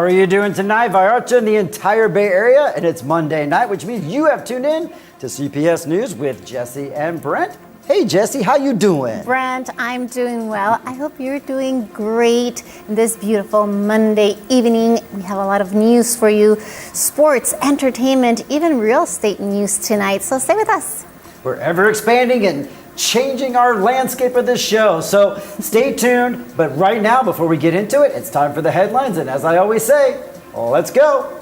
are you doing tonight, Vallarta and the entire Bay Area? And it's Monday night, which means you have tuned in to CPS News with Jesse and Brent. Hey, Jesse, how you doing? Brent, I'm doing well. I hope you're doing great in this beautiful Monday evening. We have a lot of news for you, sports, entertainment, even real estate news tonight. So stay with us. We're ever expanding and changing our landscape of this show. So stay tuned. But right now, before we get into it, it's time for the headlines. And as I always say, let's go.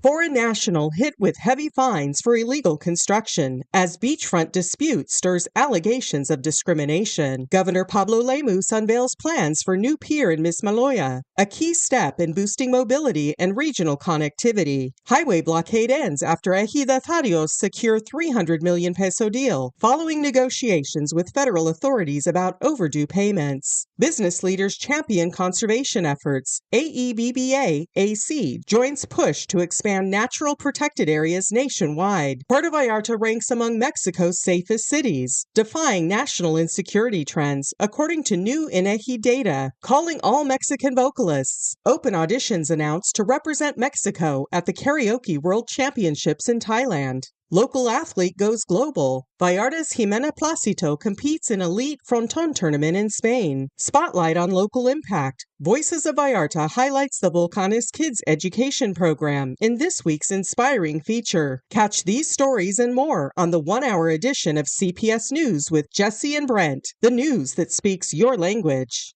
Foreign national hit with heavy fines for illegal construction as beachfront dispute stirs allegations of discrimination. Governor Pablo Lemus unveils plans for new pier in Mismaloya, a key step in boosting mobility and regional connectivity. Highway blockade ends after ejidatarios secure 300 million peso deal, following negotiations with federal authorities about overdue payments. Business leaders champion conservation efforts. AEBBA AC joins push to expand natural protected areas nationwide. Puerto Vallarta ranks among Mexico's safest cities, defying national insecurity trends, according to new INEGI data, calling all Mexican vocalists. Open auditions announced to represent Mexico at the Karaoke World Championships in Thailand. Local athlete goes global. Vallarta's Jimena Placito competes in elite fronton tournament in Spain. Spotlight on local impact. Voices of Vallarta highlights the Volcanes Kids Education Program in this week's inspiring feature. Catch these stories and more on the 1-hour edition of CPS News with Jesse and Brent, the news that speaks your language.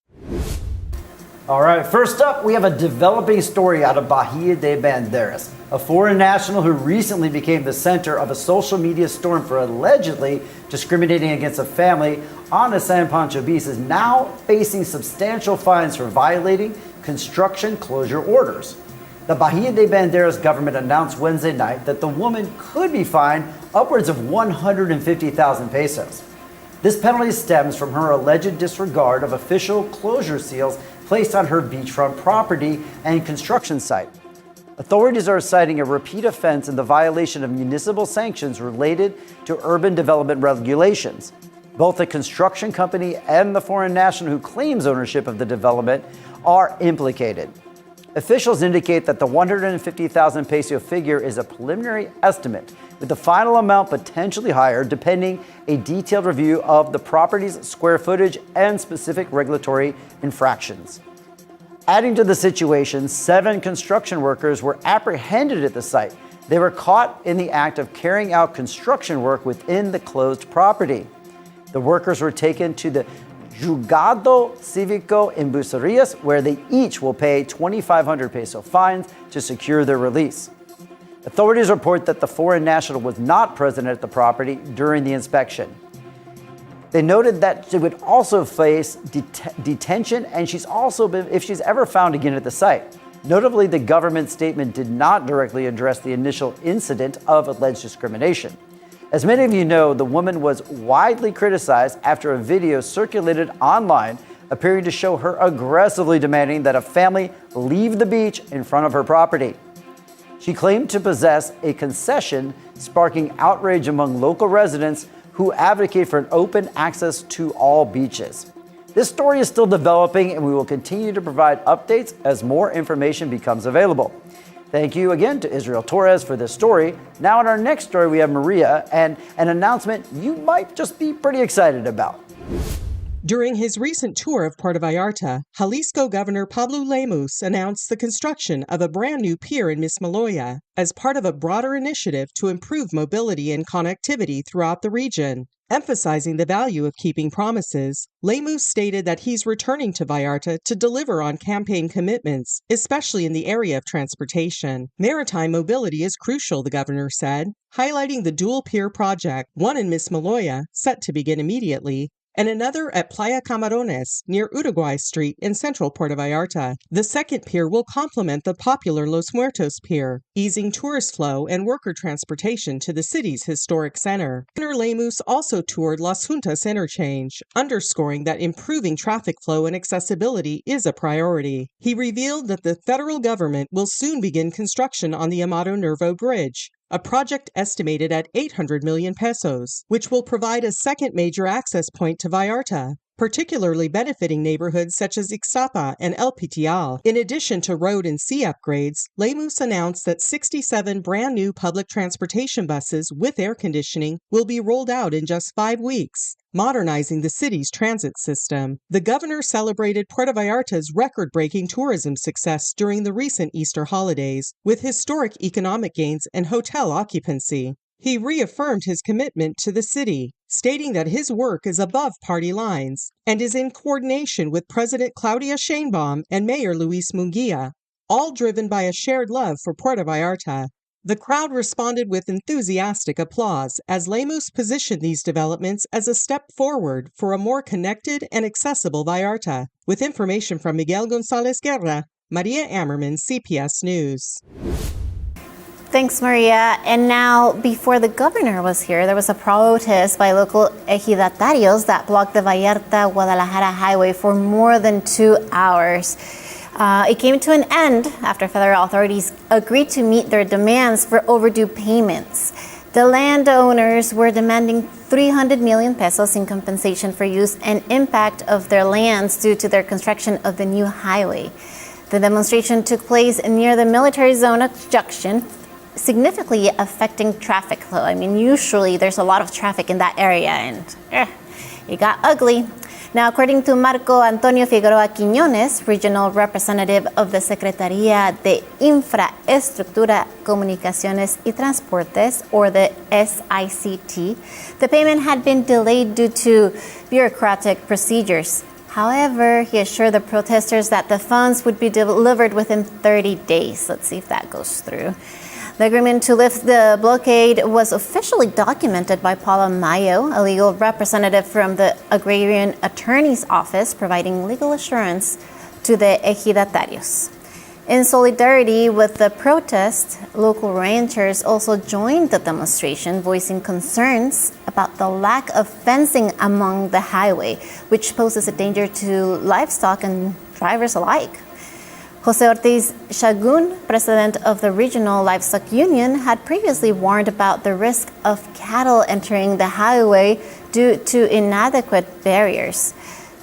All right, first up, we have a developing story out of Bahía de Banderas. A foreign national who recently became the center of a social media storm for allegedly discriminating against a family on the San Pancho Beach is now facing substantial fines for violating construction closure orders. The Bahía de Banderas government announced Wednesday night that the woman could be fined upwards of 150,000 pesos. This penalty stems from her alleged disregard of official closure seals placed on her beachfront property and construction site. Authorities are citing a repeat offense in the violation of municipal sanctions related to urban development regulations. Both the construction company and the foreign national who claims ownership of the development are implicated. Officials indicate that the 150,000 peso figure is a preliminary estimate, with the final amount potentially higher depending a detailed review of the property's square footage and specific regulatory infractions. Adding to the situation, 7 construction workers were apprehended at the site. They were caught in the act of carrying out construction work within the closed property. The workers were taken to the Juzgado Cívico in Bucerías, where they each will pay 2,500 peso fines to secure their release. Authorities report that the foreign national was not present at the property during the inspection. They noted that she would also face detention, and if she's ever found again at the site. Notably, the government statement did not directly address the initial incident of alleged discrimination. As many of you know, the woman was widely criticized after a video circulated online appearing to show her aggressively demanding that a family leave the beach in front of her property. She claimed to possess a concession, sparking outrage among local residents who advocate for an open access to all beaches. This story is still developing, and we will continue to provide updates as more information becomes available. Thank you again to Israel Torres for this story. Now in our next story, we have Maria and an announcement you might just be pretty excited about. During his recent tour of Puerto Vallarta, Jalisco Governor Pablo Lemus announced the construction of a brand new pier in Mismaloya as part of a broader initiative to improve mobility and connectivity throughout the region. Emphasizing the value of keeping promises, Lemus stated that he's returning to Vallarta to deliver on campaign commitments, especially in the area of transportation. Maritime mobility is crucial, the governor said, highlighting the dual pier project, one in Mismaloya, set to begin immediately, and another at Playa Camarones near Uruguay Street in central Puerto Vallarta. The second pier will complement the popular Los Muertos Pier, easing tourist flow and worker transportation to the city's historic center. Governor Lemus also toured Las Juntas Interchange, underscoring that improving traffic flow and accessibility is a priority. He revealed that the federal government will soon begin construction on the Amado Nervo Bridge, a project estimated at 800 million pesos, which will provide a second major access point to Vallarta. particularly benefiting neighborhoods such as Ixtapa and El Pitial. In addition to road and sea upgrades, Lemus announced that 67 brand new public transportation buses with air conditioning will be rolled out in just 5 weeks, modernizing the city's transit system. The governor celebrated Puerto Vallarta's record-breaking tourism success during the recent Easter holidays, with historic economic gains and hotel occupancy. He reaffirmed his commitment to the city, stating that his work is above party lines and is in coordination with President Claudia Sheinbaum and Mayor Luis Munguia, all driven by a shared love for Puerto Vallarta. The crowd responded with enthusiastic applause as Lemus positioned these developments as a step forward for a more connected and accessible Vallarta. With information from Miguel Gonzalez Guerra, Maria Ammerman, CPS News. Thanks, Maria. And now, before the governor was here, there was a protest by local ejidatarios that blocked the Vallarta-Guadalajara highway for more than 2 hours. It came to an end after federal authorities agreed to meet their demands for overdue payments. The landowners were demanding 300 million pesos in compensation for use and impact of their lands due to their construction of the new highway. The demonstration took place near the military zone junction, significantly affecting traffic flow. I mean, usually there's a lot of traffic in that area, and it got ugly. Now, according to Marco Antonio Figueroa Quiñones, regional representative of the Secretaría de Infraestructura, Comunicaciones y Transportes, or the SICT, the payment had been delayed due to bureaucratic procedures. However, he assured the protesters that the funds would be delivered within 30 days. Let's see if that goes through. The agreement to lift the blockade was officially documented by Paula Mayo, a legal representative from the Agrarian Attorney's Office, providing legal assurance to the ejidatarios. In solidarity with the protest, local ranchers also joined the demonstration, voicing concerns about the lack of fencing along the highway, which poses a danger to livestock and drivers alike. Jose Ortiz Shagun, president of the Regional Livestock Union, had previously warned about the risk of cattle entering the highway due to inadequate barriers.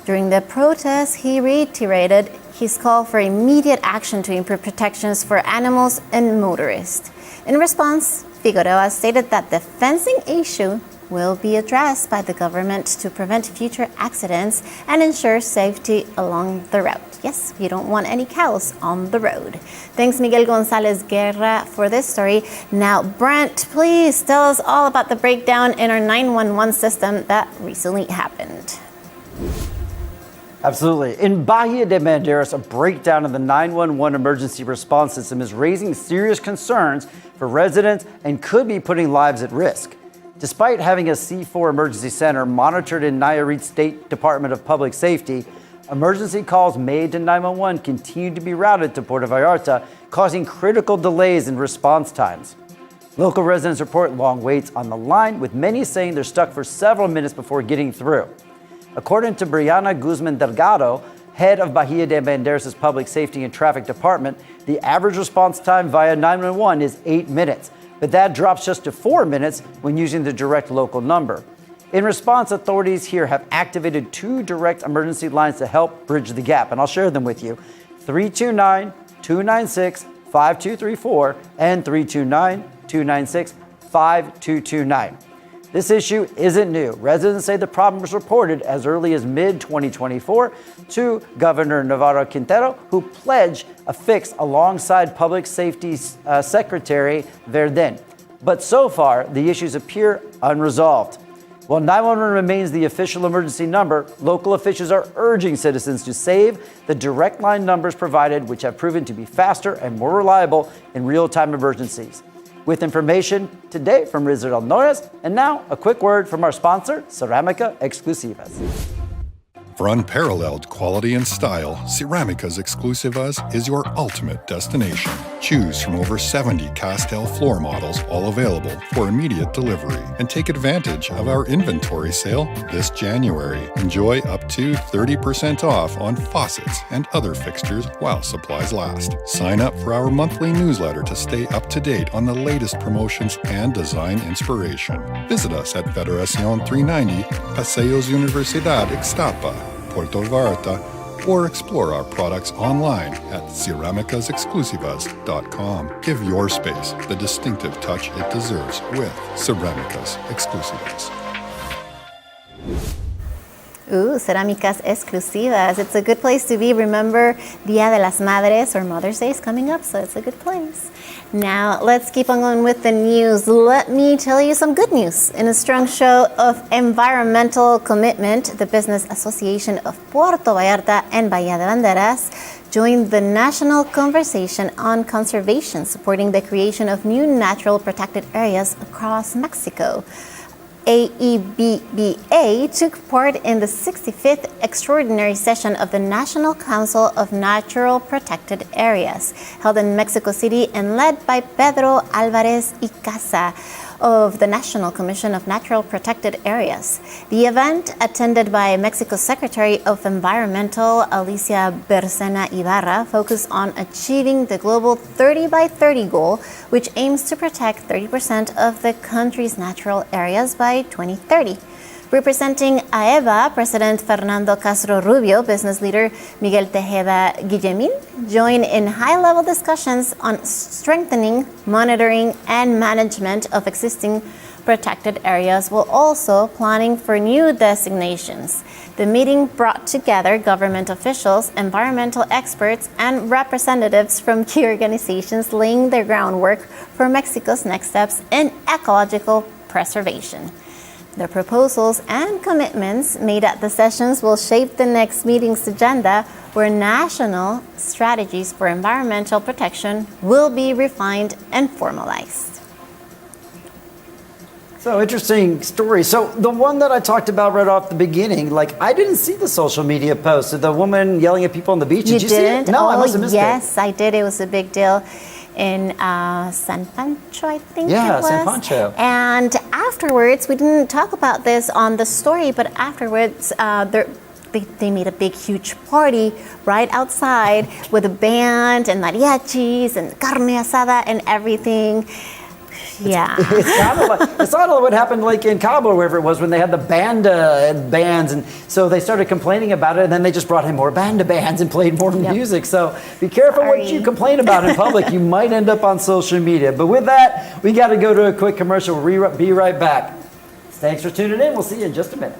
During the protest, he reiterated his call for immediate action to improve protections for animals and motorists. In response, Figueroa stated that the fencing issue will be addressed by the government to prevent future accidents and ensure safety along the route. Yes, you don't want any cows on the road. Thanks, Miguel Gonzalez Guerra, for this story. Now, Brent, please tell us all about the breakdown in our 911 system that recently happened. Absolutely. In Bahía de Banderas, a breakdown of the 911 emergency response system is raising serious concerns for residents and could be putting lives at risk. Despite having a C4 emergency center monitored in Nayarit State Department of Public Safety, emergency calls made to 911 continue to be routed to Puerto Vallarta, causing critical delays in response times. Local residents report long waits on the line, with many saying they're stuck for several minutes before getting through. According to Brianna Guzman Delgado, head of Bahía de Banderas' Public Safety and Traffic Department, the average response time via 911 is 8 minutes. But that drops just to 4 minutes when using the direct local number. In response, authorities here have activated 2 direct emergency lines to help bridge the gap, and I'll share them with you. 329-296-5234 and 329-296-5229. This issue isn't new. Residents say the problem was reported as early as mid-2024 to Governor Navarro Quintero, who pledged a fix alongside Public Safety Secretary Verdén. But so far, the issues appear unresolved. While 911 remains the official emergency number, local officials are urging citizens to save the direct line numbers provided, which have proven to be faster and more reliable in real-time emergencies. With information today from Rizal Alnores, and now a quick word from our sponsor, Ceramica Exclusivas. For unparalleled quality and style, Ceramica's Exclusivas is your ultimate destination. Choose from over 70 Castel floor models, all available for immediate delivery. And take advantage of our inventory sale this January. Enjoy up to 30% off on faucets and other fixtures while supplies last. Sign up for our monthly newsletter to stay up to date on the latest promotions and design inspiration. Visit us at Federación 390, Paseos Universidad Ixtapa. Puerto Vallarta, or explore our products online at ceramicasexclusivas.com. Give your space the distinctive touch it deserves with Ceramicas Exclusivas. Ooh, Cerámicas Exclusivas. It's a good place to be. Remember, Dia de las Madres or Mother's Day is coming up, so it's a good place. Now, let's keep on going with the news. Let me tell you some good news. In a strong show of environmental commitment, the Business Association of Puerto Vallarta and Bahía de Banderas joined the national conversation on conservation, supporting the creation of new natural protected areas across Mexico. AEBBA took part in the 65th extraordinary session of the National Council of Natural Protected Areas, held in Mexico City and led by Pedro Alvarez y Casa of the National Commission of Natural Protected Areas. The event, attended by Mexico's Secretary of Environmental, Alicia Bercena Ibarra, focused on achieving the global 30 by 30 goal, which aims to protect 30% of the country's natural areas by 2030. Representing AEBA, President Fernando Castro Rubio, business leader Miguel Tejeda Guillemin joined in high-level discussions on strengthening, monitoring, and management of existing protected areas, while also planning for new designations. The meeting brought together government officials, environmental experts, and representatives from key organizations, laying the groundwork for Mexico's next steps in ecological preservation. The proposals and commitments made at the sessions will shape the next meeting's agenda, where national strategies for environmental protection will be refined and formalized. So interesting story. So the one that I talked about right off the beginning, like I didn't see the social media post of the woman yelling at people on the beach. Did you see it? No, I must have missed it. Yes, I did. It was a big deal in San Pancho, I think it was. Yeah, San Pancho. And afterwards, we didn't talk about this on the story, but afterwards, they made a big, huge party right outside with a band and mariachis and carne asada and everything. Yeah. It's sort of what happened like in Cabo, wherever it was, when they had the banda bands, and so they started complaining about it, and then they just brought in more banda bands and played more music. So be careful what you complain about in public. You might end up on social media. But with that, we got to go to a quick commercial. We'll be right back. Thanks for tuning in. We'll see you in just a minute.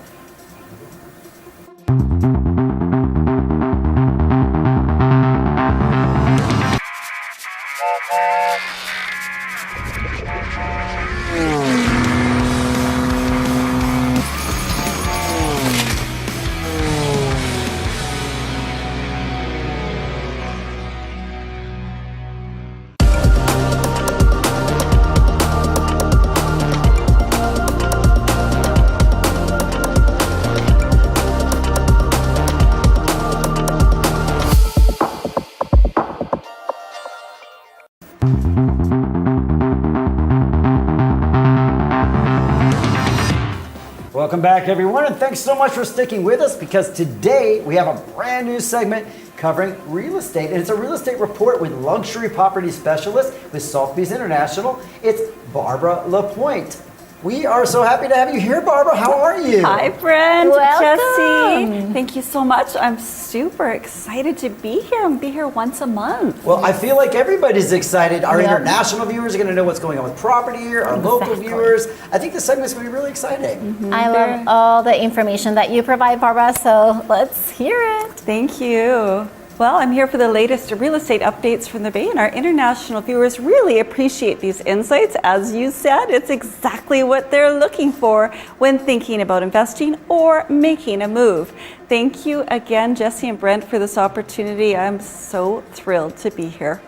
Welcome back, everyone, and thanks so much for sticking with us, because today we have a brand new segment covering real estate, and it's a real estate report with luxury property specialist with Sotheby's International. It's Barbara Lapointe. We are so happy to have you here, Barbara. How are you? Hi, Brent. Welcome. Jesse. Thank you so much. I'm super excited to be here and be here once a month. Well, I feel like everybody's excited. Our international viewers are going to know what's going on with property here. Our local viewers. I think this segment's going to be really exciting. Mm-hmm. I love all the information that you provide, Barbara, so let's hear it. Thank you. Well, I'm here for the latest real estate updates from the Bay, and our international viewers really appreciate these insights. As you said, it's exactly what they're looking for when thinking about investing or making a move. Thank you again, Jesse and Brent, for this opportunity. I'm so thrilled to be here.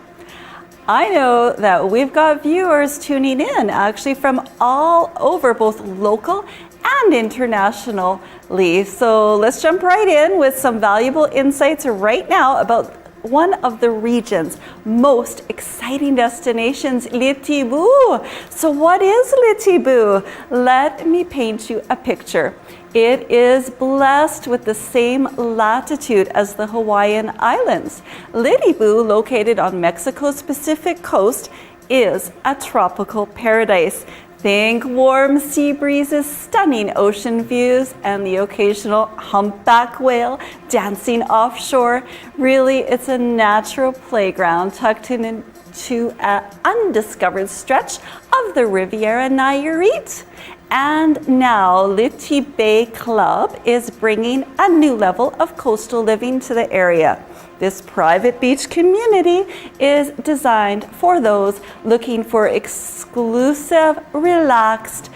I know that we've got viewers tuning in actually from all over, both local and internationally. So let's jump right in with some valuable insights right now about one of the region's most exciting destinations, Litibu. So what is Litibu? Let me paint you a picture. It is blessed with the same latitude as the Hawaiian Islands. Litibu, located on Mexico's Pacific coast, is a tropical paradise. Think warm sea breezes, stunning ocean views, and the occasional humpback whale dancing offshore. Really, it's a natural playground tucked into an undiscovered stretch of the Riviera Nayarit. And now Liti Bay Club is bringing a new level of coastal living to the area. This private beach community is designed for those looking for exclusive, relaxed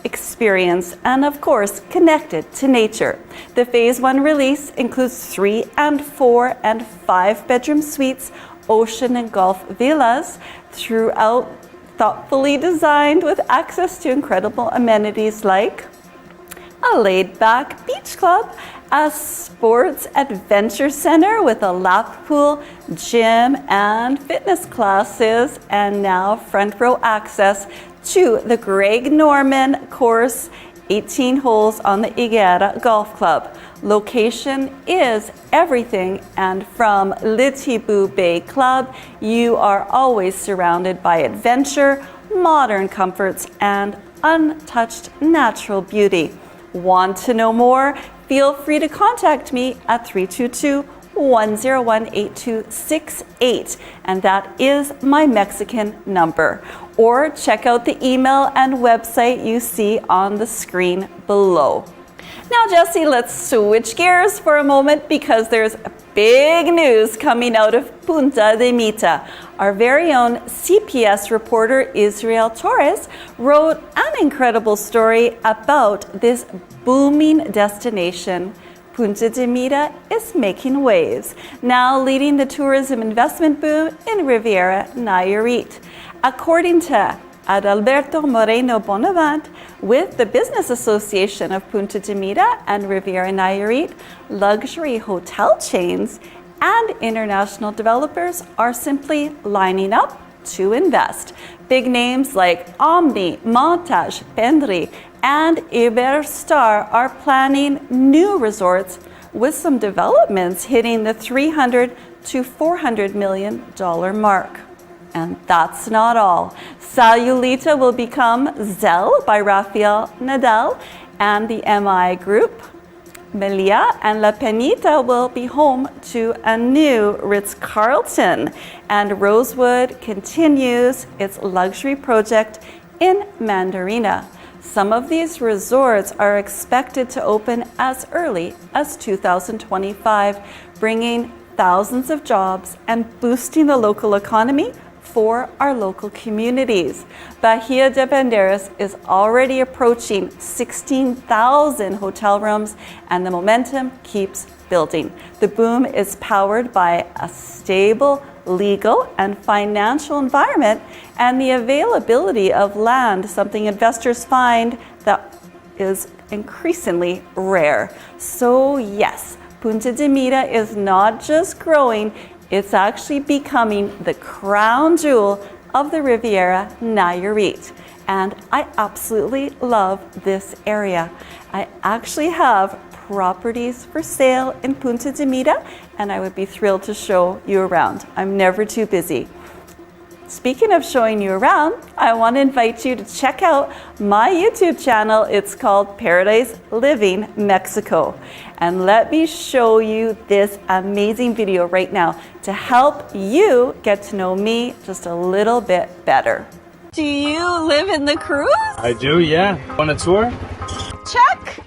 experience and of course connected to nature. The Phase 1 release includes 3 and 4 and 5 bedroom suites, ocean and golf villas throughout, thoughtfully designed with access to incredible amenities like a laid-back beach club, a sports adventure center with a lap pool, gym, and fitness classes, and now front row access to the Greg Norman course, 18 holes on the Higuera Golf Club. Location is everything, and from Litibu Bay Club, you are always surrounded by adventure, modern comforts, and untouched natural beauty. Want to know more? Feel free to contact me at 322-101-8268, and that is my Mexican number. Or check out the email and website you see on the screen below. Now, Jesse, let's switch gears for a moment because there's big news coming out of Punta de Mita. Our very own CPS reporter Israel Torres wrote an incredible story about this booming destination. Punta de Mita is making waves, now leading the tourism investment boom in Riviera Nayarit. According to Adalberto Moreno Bonavant, with the Business Association of Punta de Mita and Riviera Nayarit, luxury hotel chains and international developers are simply lining up to invest. Big names like Omni, Montage, Pendry, and Iberstar are planning new resorts with some developments hitting the $300 to $400 million mark. And that's not all. Sayulita will become Zell by Rafael Nadal and the MI Group. Melia and La Penita will be home to a new Ritz-Carlton. And Rosewood continues its luxury project in Mandarina. Some of these resorts are expected to open as early as 2025, bringing thousands of jobs and boosting the local economy for our local communities. Bahía de Banderas is already approaching 16,000 hotel rooms, and the momentum keeps building. The boom is powered by a stable legal and financial environment and the availability of land, something investors find that is increasingly rare. So yes, Punta de Mita is not just growing, it's actually becoming the crown jewel of the Riviera Nayarit. And I absolutely love this area. I actually have properties for sale in Punta de Mita, and I would be thrilled to show you around. I'm never too busy. Speaking of showing you around, I want to invite you to check out my YouTube channel. It's called Paradise Living Mexico. And let me show you this amazing video right now to help you get to know me just a little bit better. Do you live in the cruise? I do, yeah. Want a tour? Check!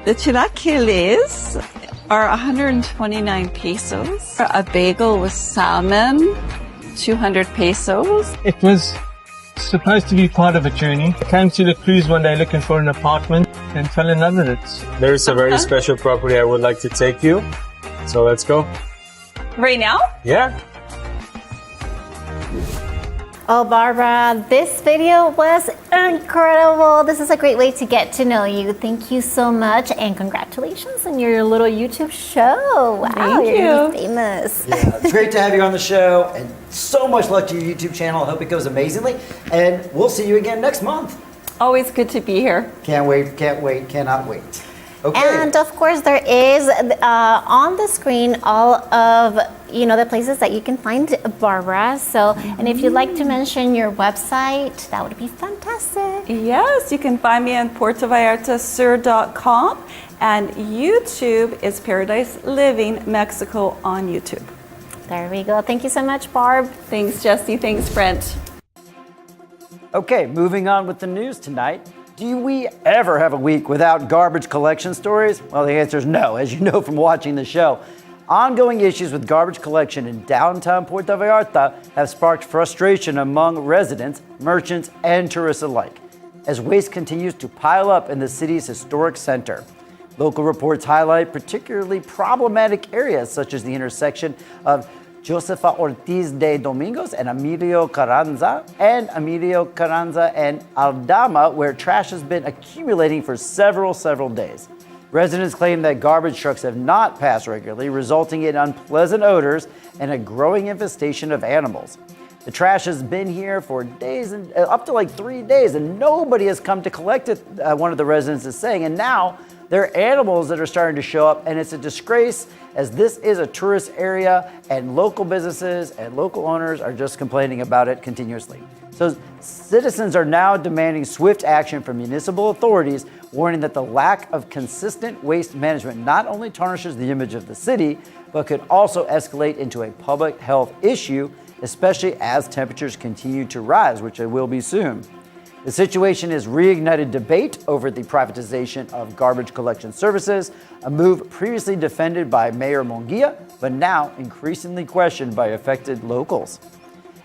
The chilaquiles are 129 pesos. A bagel with salmon, 200 pesos. It was supposed to be part of a journey. I came to the cruise one day looking for an apartment and fell in love with it. There's a very special property I would like to take you. So let's go. Right now? Yeah. Oh, Barbara, this video was incredible. This is a great way to get to know you. Thank you so much, and congratulations on your little YouTube show. Wow, Thank you're you. gonna be famous. Yeah, it's great to have you on the show, and so much luck to your YouTube channel. I hope it goes amazingly, and we'll see you again next month. Always good to be here. Can't wait, cannot wait. Okay. And of course, there is on the screen all of the places that you can find Barbara. So, and if you'd like to mention your website, that would be fantastic. Yes, you can find me on puertovallartasur.com, and YouTube is Paradise Living Mexico on YouTube. There we go. Thank you so much, Barb. Thanks, Jesse. Thanks, Brent. Okay, moving on with the news tonight. Do we ever have a week without garbage collection stories? Well, the answer is no, as you know from watching the show. Ongoing issues with garbage collection in downtown Puerto Vallarta have sparked frustration among residents, merchants, and tourists alike, as waste continues to pile up in the city's historic center. Local reports highlight particularly problematic areas such as the intersection of Josefa Ortiz de Domingos and Emilio Carranza and Aldama, where trash has been accumulating for several days. Residents claim that garbage trucks have not passed regularly, resulting in unpleasant odors and a growing infestation of animals. The trash has been here for days, and up to like 3 days, and nobody has come to collect it, one of the residents is saying. And now there are animals that are starting to show up, and it's a disgrace, as this is a tourist area, and local businesses and local owners are just complaining about it continuously. So citizens are now demanding swift action from municipal authorities, warning that the lack of consistent waste management not only tarnishes the image of the city, but could also escalate into a public health issue, especially as temperatures continue to rise, which it will be soon. The situation has reignited debate over the privatization of garbage collection services, a move previously defended by Mayor Munguia, but now increasingly questioned by affected locals.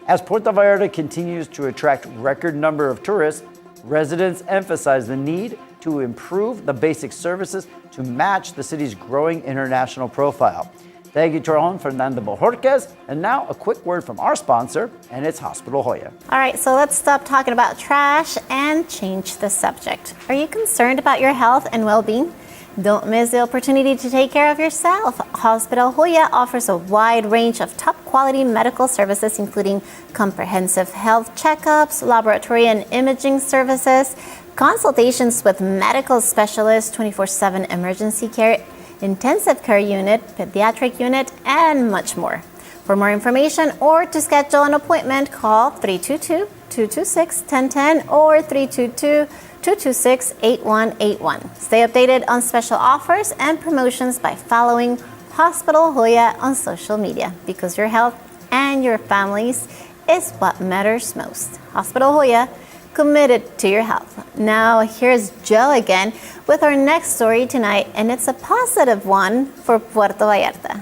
As Puerto Vallarta continues to attract record number of tourists, residents emphasize the need to improve the basic services to match the city's growing international profile. Thank you to our own Fernando Bojorquez. And now a quick word from our sponsor, and it's Hospital Hoya. All right, so let's stop talking about trash and change the subject. Are you concerned about your health and well-being? Don't miss the opportunity to take care of yourself. Hospital Hoya offers a wide range of top-quality medical services, including comprehensive health checkups, laboratory and imaging services, consultations with medical specialists, 24/7 emergency care, intensive care unit, pediatric unit, and much more. For more information or to schedule an appointment, call 322-226-1010 or 322-226-8181. Stay updated on special offers and promotions by following Hospital Hoya on social media, because your health and your family's is what matters most. Hospital Hoya, committed to your health. Now here's Joe again with our next story tonight, and it's a positive one for Puerto Vallarta.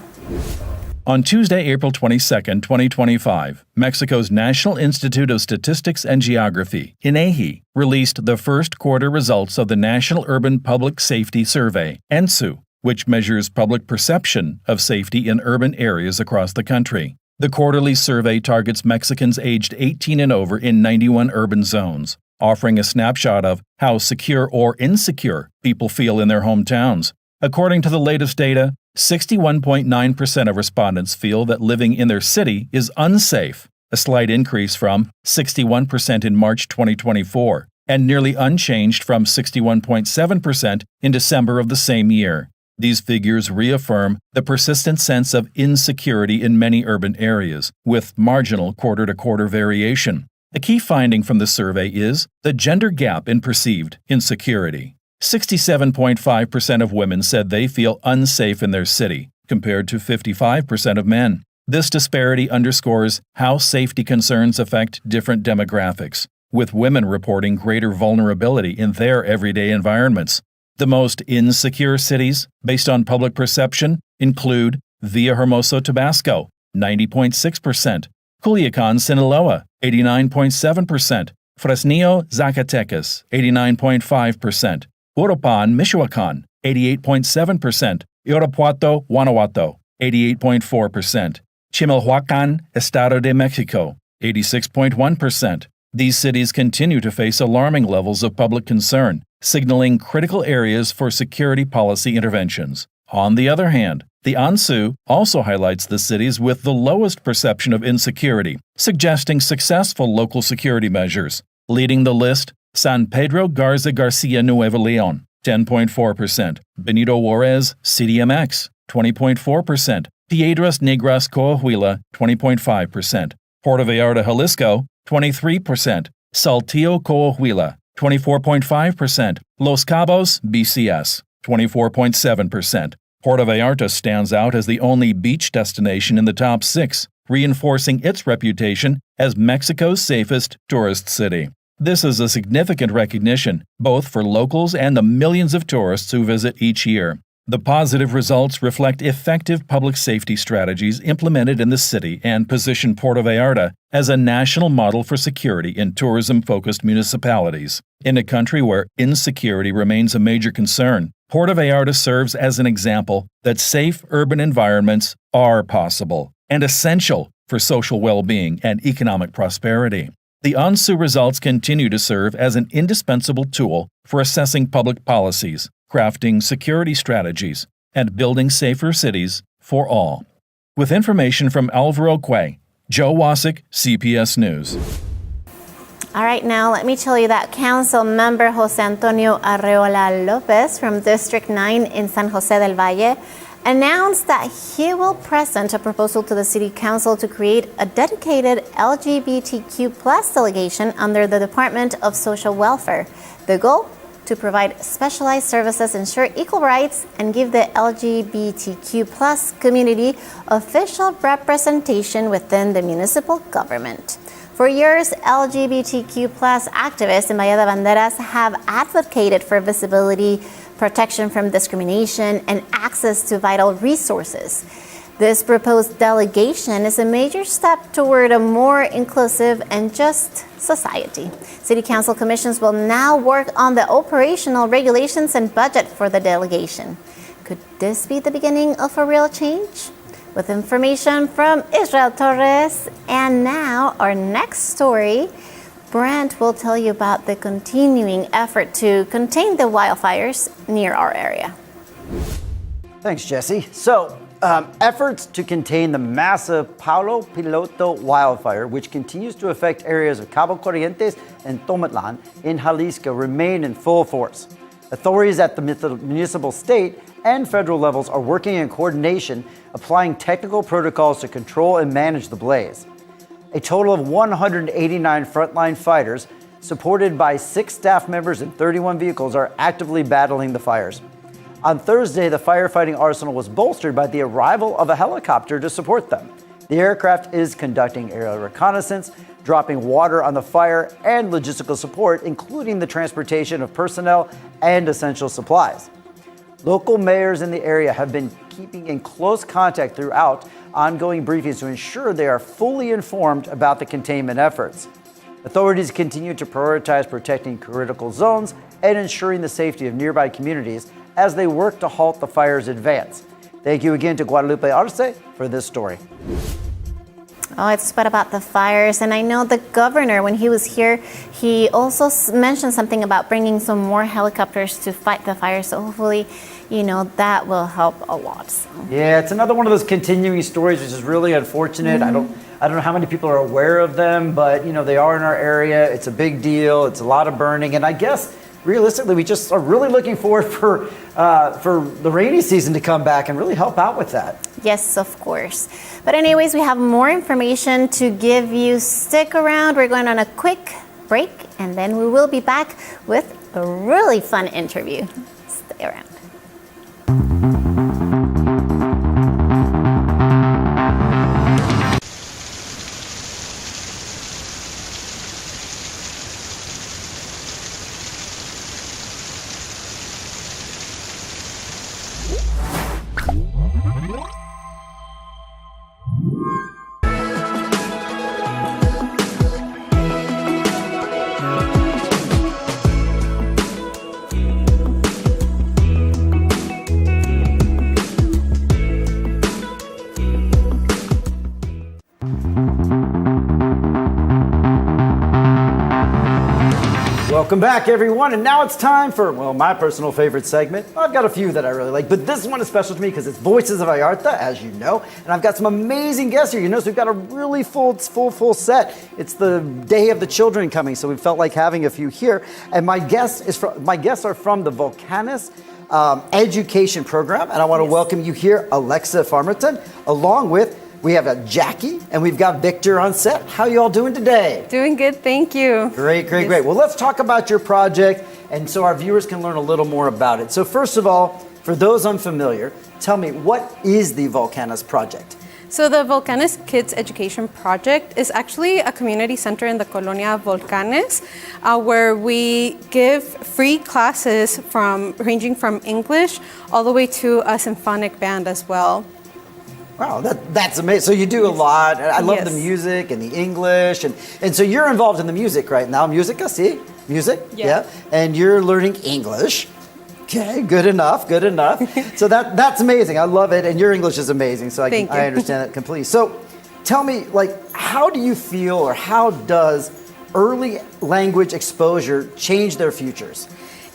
On Tuesday, April 22, 2025, Mexico's National Institute of Statistics and Geography, INEGI, released the first quarter results of the National Urban Public Safety Survey, NSU, which measures public perception of safety in urban areas across the country. The quarterly survey targets Mexicans aged 18 and over in 91 urban zones, offering a snapshot of how secure or insecure people feel in their hometowns. According to the latest data, 61.9% of respondents feel that living in their city is unsafe, a slight increase from 61% in March 2024, and nearly unchanged from 61.7% in December of the same year. These figures reaffirm the persistent sense of insecurity in many urban areas, with marginal quarter-to-quarter variation. A key finding from the survey is the gender gap in perceived insecurity. 67.5% of women said they feel unsafe in their city, compared to 55% of men. This disparity underscores how safety concerns affect different demographics, with women reporting greater vulnerability in their everyday environments. The most insecure cities, based on public perception, include Villahermosa, Tabasco, 90.6%, Culiacan, Sinaloa, 89.7%, Fresnillo, Zacatecas, 89.5%, Uruapan, Michoacan, 88.7%, Irapuato, Guanajuato, 88.4%, Chimalhuacan, Estado de Mexico, 86.1%. These cities continue to face alarming levels of public concern, signaling critical areas for security policy interventions. On the other hand, the ANSU also highlights the cities with the lowest perception of insecurity, suggesting successful local security measures. Leading the list, San Pedro Garza Garcia Nuevo León, 10.4%, Benito Juárez CDMX, 20.4%, Piedras Negras Coahuila, 20.5%, Puerto Vallarta Jalisco, 23%, Saltillo Coahuila, 24.5%, Los Cabos BCS, 24.7%. Puerto Vallarta stands out as the only beach destination in the top 6, reinforcing its reputation as Mexico's safest tourist city. This is a significant recognition, both for locals and the millions of tourists who visit each year. The positive results reflect effective public safety strategies implemented in the city and position Puerto Vallarta as a national model for security in tourism-focused municipalities. In a country where insecurity remains a major concern, Puerto Vallarta serves as an example that safe urban environments are possible and essential for social well-being and economic prosperity. The ANSU results continue to serve as an indispensable tool for assessing public policies, crafting security strategies, and building safer cities for all. With information from Alvaro Quay, Joe Wasik, CPS News. All right, now let me tell you that Council Member Jose Antonio Arreola Lopez from District 9 in San Jose del Valle announced that he will present a proposal to the City Council to create a dedicated LGBTQ plus delegation under the Department of Social Welfare. The goal? To provide specialized services, ensure equal rights, and give the LGBTQ plus community official representation within the municipal government. For years, LGBTQ plus activists in Bahía de Banderas have advocated for visibility, protection from discrimination, and access to vital resources. This proposed delegation is a major step toward a more inclusive and just society. City Council commissions will now work on the operational regulations and budget for the delegation. Could this be the beginning of a real change? With information from Israel Torres, and now our next story, Brent will tell you about the continuing effort to contain the wildfires near our area. Thanks, Jesse. So, efforts to contain the massive Palo Piloto wildfire, which continues to affect areas of Cabo Corrientes and Tomatlan in Jalisco, remain in full force. Authorities at the municipal, state, and federal levels are working in coordination, applying technical protocols to control and manage the blaze. A total of 189 frontline fighters, supported by 6 staff members and 31 vehicles, are actively battling the fires. On Thursday, the firefighting arsenal was bolstered by the arrival of a helicopter to support them. The aircraft is conducting aerial reconnaissance, dropping water on the fire, and logistical support, including the transportation of personnel and essential supplies. Local mayors in the area have been keeping in close contact throughout ongoing briefings to ensure they are fully informed about the containment efforts. Authorities continue to prioritize protecting critical zones and ensuring the safety of nearby communities as they work to halt the fire's advance. Thank you again to Guadalupe Arce for this story. Oh, it's what about the fires? And I know the governor, when he was here, he also mentioned something about bringing some more helicopters to fight the fire. So hopefully, that will help a lot. So. Yeah, it's another one of those continuing stories, which is really unfortunate. Mm-hmm. I don't know how many people are aware of them, but they are in our area. It's a big deal. It's a lot of burning, and I guess realistically, we just are really looking forward for the rainy season to come back and really help out with that. Yes, of course. But anyways, we have more information to give you. Stick around. We're going on a quick break, and then we will be back with a really fun interview. Stay around. Welcome back, everyone. And now it's time for, well, my personal favorite segment. I've got a few that I really like, but this one is special to me because it's Voices of Vallarta, as you know. And I've got some amazing guests here. You know, so we've got a really full set. It's the Day of the Children coming, so we felt like having a few here. And my guests are from the Volcanes education program. And I want to welcome you here, Alexa Farmerton, along with we have Jackie and we've got Victor on set. How you all doing today? Doing good, thank you. Great. Well, let's talk about your project and so our viewers can learn a little more about it. So first of all, for those unfamiliar, tell me, what is the Volcanes project? So the Volcanes Kids Education Project is actually a community center in the Colonia Volcanes where we give free classes ranging from English all the way to a symphonic band as well. Wow, that's amazing. So you do a lot. I love the music and the English. And so you're involved in the music right now. Musica, sí? Music? Yeah. And you're learning English. Okay, good enough. So that's amazing. I love it. And your English is amazing. So I understand that completely. So tell me, how do you feel or how does early language exposure change their futures?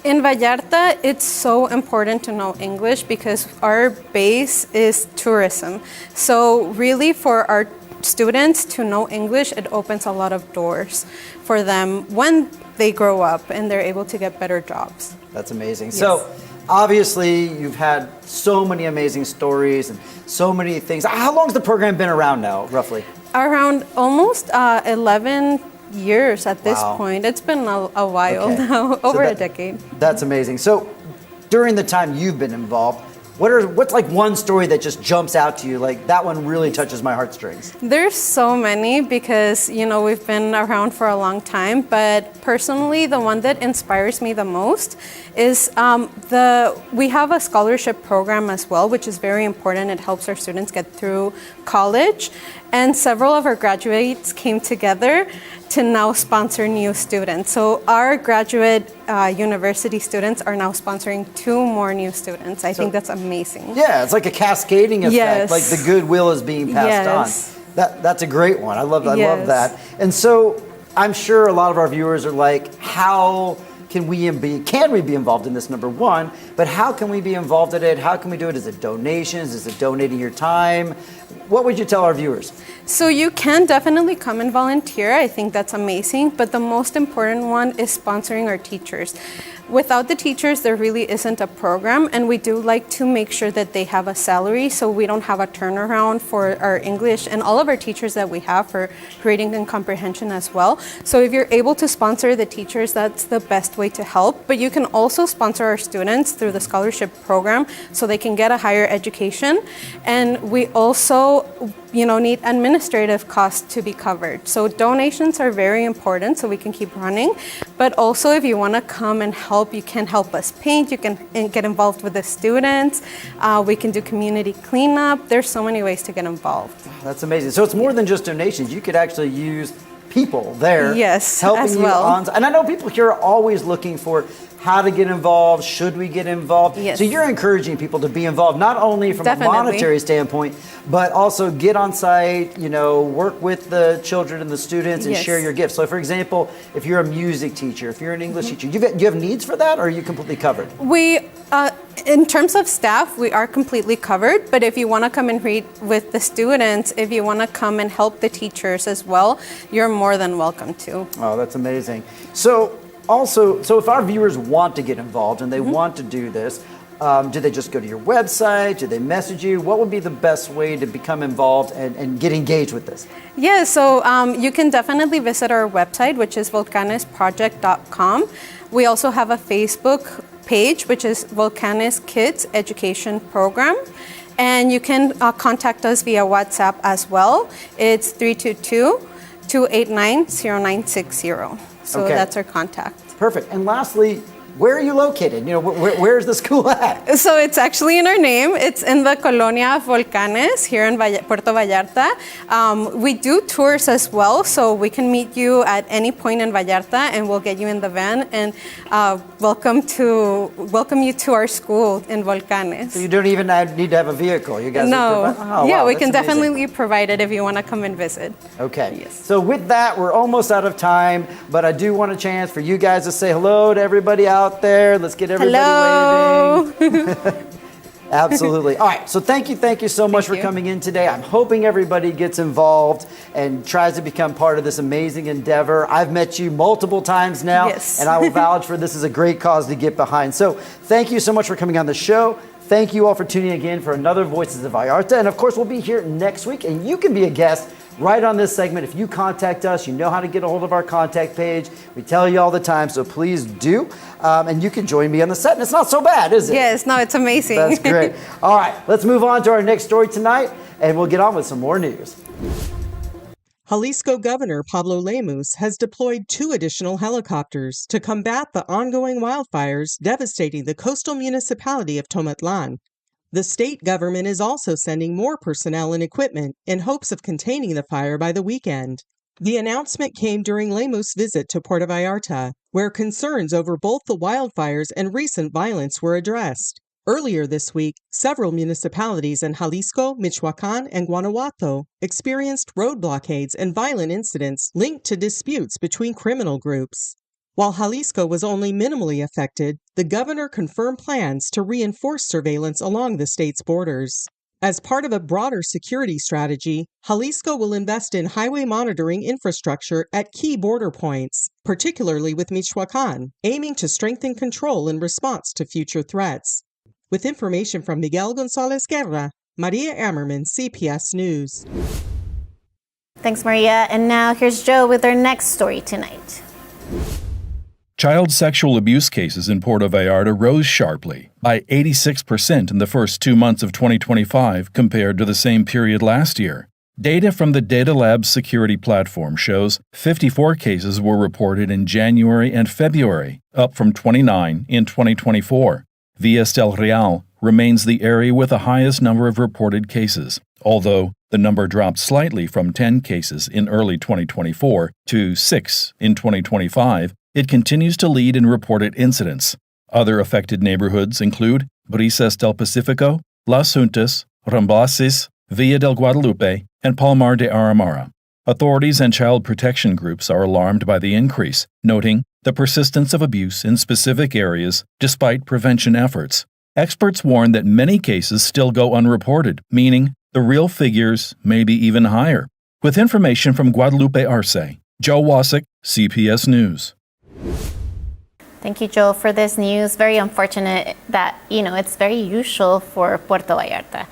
In Vallarta, it's so important to know English because our base is tourism. So really for our students to know English, it opens a lot of doors for them when they grow up and they're able to get better jobs. That's amazing. Yes. So obviously you've had so many amazing stories and so many things. How long has the program been around now, roughly? Around almost 11 years at this point. It's been a while now, over a decade. That's amazing. So during the time you've been involved, what's one story that just jumps out to you, that one really touches my heartstrings? There's so many because, we've been around for a long time, but personally, the one that inspires me the most is we have a scholarship program as well, which is very important. It helps our students get through college, and several of our graduates came together to now sponsor new students. So our graduate university students are now sponsoring 2 more new students. I think that's amazing. Yeah, it's like a cascading effect, like the goodwill is being passed on. That's a great one. I love that. And so I'm sure a lot of our viewers are like, how can we be involved in this, number one, but how can we be involved in it? How can we do it? Is it donations? Is it donating your time? What would you tell our viewers? So you can definitely come and volunteer. I think that's amazing. But the most important one is sponsoring our teachers. Without the teachers, there really isn't a program, and we do like to make sure that they have a salary so we don't have a turnaround for our English and all of our teachers that we have for reading and comprehension as well. So if you're able to sponsor the teachers, that's the best way to help. But you can also sponsor our students through the scholarship program so they can get a higher education. And we also need administrative costs to be covered. So donations are very important so we can keep running. But also if you want to come and help, you can help us paint, you can get involved with the students, we can do community cleanup. There's so many ways to get involved. That's amazing. So it's more than just donations. You could actually use people there helping as you well. And I know people here are always looking for how to get involved, should we get involved? Yes. So you're encouraging people to be involved, not only from a monetary standpoint, but also get on site, work with the children and the students and share your gifts. So for example, if you're a music teacher, if you're an English teacher, do you have needs for that, or are you completely covered? We, in terms of staff, we are completely covered, but if you want to come and read with the students, if you want to come and help the teachers as well, you're more than welcome to. Oh, that's amazing. So if our viewers want to get involved and they want to do this, do they just go to your website? Do they message you? What would be the best way to become involved and get engaged with this? Yeah, so you can definitely visit our website, which is volcanesproject.com. We also have a Facebook page, which is Volcanes Kids Education Program. And you can contact us via WhatsApp as well. It's 322-289-0960. So that's our contact. Perfect. And lastly, where are you located? Where's the school at? So it's actually in our name. It's in the Colonia Volcanes here in Puerto Vallarta. We do tours as well, so we can meet you at any point in Vallarta, and we'll get you in the van and welcome you to our school in Volcanes. So you don't even need to have a vehicle. You guys No. wow, We can that's amazing. definitely provide it if you want to come and visit. Okay. Yes. So with that, we're almost out of time, but I do want a chance for you guys to say hello to everybody out there. Let's get everybody waving. Absolutely. All right. So thank you so much for coming in today. I'm hoping everybody gets involved and tries to become part of this amazing endeavor. I've met you multiple times now, Yes. and I will vouch for this is a great cause to get behind. So thank you so much for coming on the show. Thank you all for tuning in again for another Voices of Vallarta. And of course, we'll be here next week, and you can be a guest right on this segment. If you contact us, you know how to get a hold of our contact page. We tell you all the time, so please do. And you can join me on the set, and it's not so bad, is it? Yes, no, it's amazing. That's great. All right, let's move on to our next story tonight, and we'll get on with some more news. Jalisco Governor Pablo Lemus has deployed 2 additional helicopters to combat the ongoing wildfires devastating the coastal municipality of Tomatlan. The state government is also sending more personnel and equipment in hopes of containing the fire by the weekend. The announcement came during Lemus' visit to Puerto Vallarta, where concerns over both the wildfires and recent violence were addressed. Earlier this week, several municipalities in Jalisco, Michoacán, and Guanajuato experienced road blockades and violent incidents linked to disputes between criminal groups. While Jalisco was only minimally affected, the governor confirmed plans to reinforce surveillance along the state's borders. As part of a broader security strategy, Jalisco will invest in highway monitoring infrastructure at key border points, particularly with Michoacán, aiming to strengthen control in response to future threats. With information from Miguel Gonzalez Guerra, Maria Ammerman, CPS News. Thanks, Maria. And now here's Joe with our next story tonight. Child sexual abuse cases in Puerto Vallarta rose sharply by 86% in the first 2 months of 2025 compared to the same period last year. Data from the Data Labs security platform shows 54 cases were reported in January and February, up from 29 in 2024. Villas del Real remains the area with the highest number of reported cases, although the number dropped slightly from 10 cases in early 2024 to 6 in 2025. It continues to lead in reported incidents. Other affected neighborhoods include Brisas del Pacifico, Las Juntas, Ramblasis, Villa del Guadalupe, and Palmar de Aramara. Authorities and child protection groups are alarmed by the increase, noting the persistence of abuse in specific areas despite prevention efforts. Experts warn that many cases still go unreported, meaning the real figures may be even higher. With information from Guadalupe Arce, Joe Wasik, CPS News. Thank you, Joe, for this news. Very unfortunate that, it's very usual for Puerto Vallarta.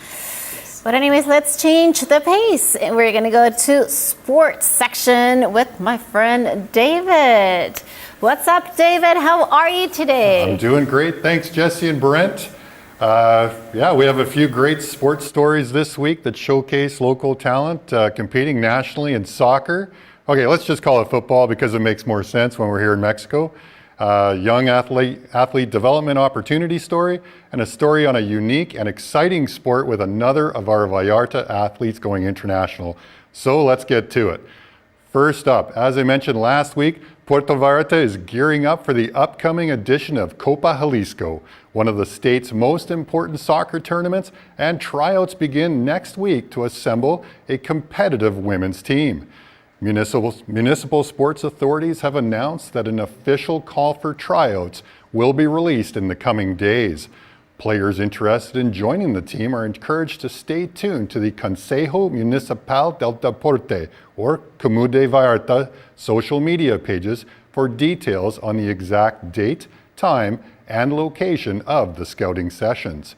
But anyways, let's change the pace. We're going to go to sports section with my friend David. What's up, David? How are you today? I'm doing great. Thanks, Jesse and Brent. We have a few great sports stories this week that showcase local talent competing nationally in soccer. Okay, let's just call it football because it makes more sense when we're here in Mexico. Young athlete development opportunity story, and a story on a unique and exciting sport with another of our Vallarta athletes going international. So let's get to it. First up, as I mentioned last week, Puerto Vallarta is gearing up for the upcoming edition of Copa Jalisco, one of the state's most important soccer tournaments, and tryouts begin next week to assemble a competitive women's team. Municipal sports authorities have announced that an official call for tryouts will be released in the coming days. Players interested in joining the team are encouraged to stay tuned to the Consejo Municipal del Deporte, or Comu de Vallarta, social media pages for details on the exact date, time, and location of the scouting sessions.